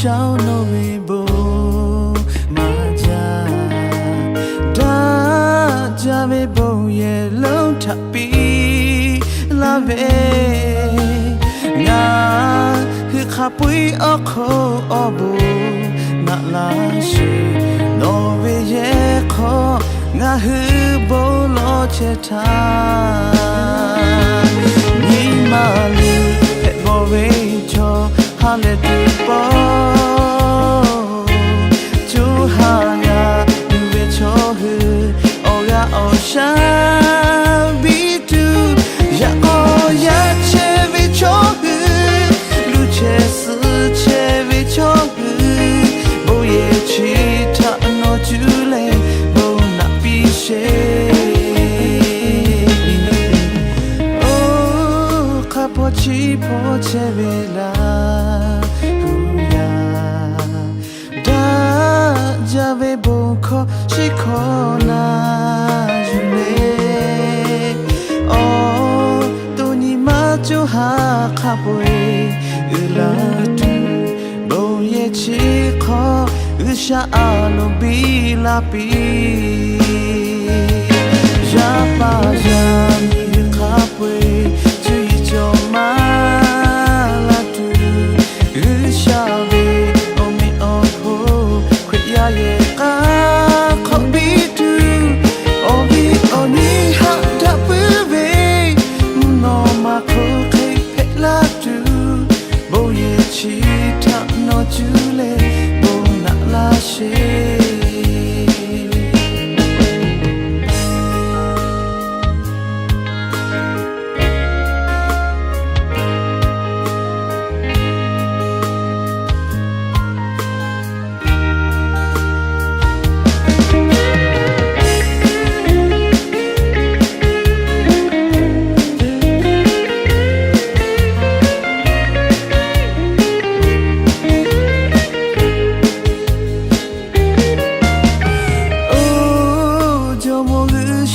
ရှောင်းလို့ဝေဖို့မာကြဒါကြပဲပုံရဲ့လုံးထပ်ပြီးလာပဲငါဟိခါပွေအခုအဘူနာလာရှိနော်ဝေရဲ့ခေါ်ငါဟိဘလို့ချက်ထားညီမလေးဟဲ့ဘောဝေချောဟာလေတူပေါ်ကျူဟာယာလူဝေချောဟအော်ယာအော်ရှာဘီတူယာအော်ယာချေဝေချောဟလူချေစချေဝေချောဟဘိုရဲ့ချီတာနော်ကျူလေဘုံနာပီရှေချီပေါ်ချေဝေလာဟူယာဒါကြပဲဘုံခေါ်ရှိခေါ်နာယူလေအော်တူညီမကျူဟာခပွေလာတူဘုံရဲ့ချီခေါ်ရှာအလုံးဘီလာပီရာပါရာမီခပွေ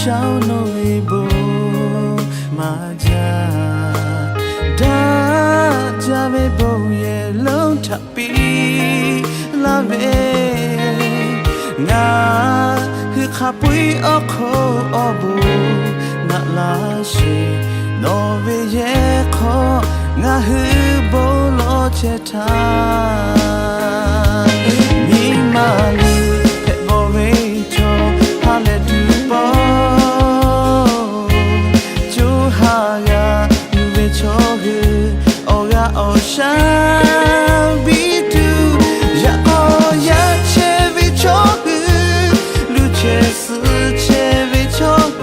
ရှောင်းလို့ဝေဖို့မာကြဒါကြပဲပုံရဲ့လုံးထပ်ပြီးလာပဲငါဟိခါပွေအခုအဘူနာလာရှိနော်ဝေရဲ့ခေါ်ငါဟိဘလို့ချက်ထားမိမလေးဖက်ဘောဝေချောဟာလေတူပေါ်oh shall be do ya oh ya chevy chog luche su chevy chog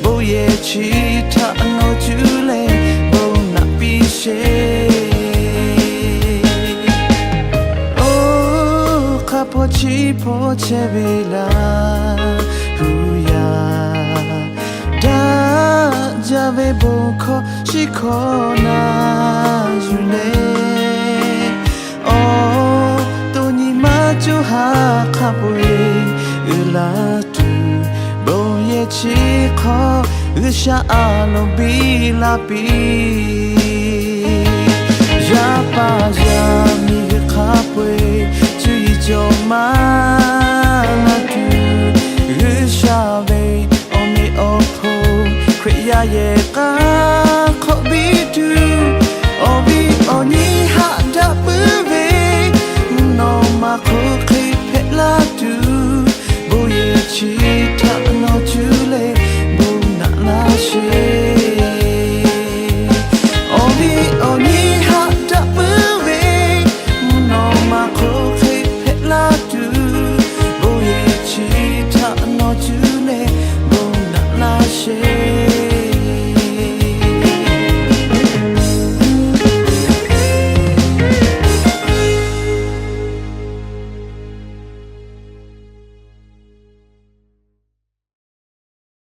bo ye chi ta no chule bo na pi she oh kapo chi po chevy la hu ya da jave bo kho shi kho na ha khapwe la tu bo ye chi kho sha alo bi la pi ya pa ya mi khapwe chu yi jo ma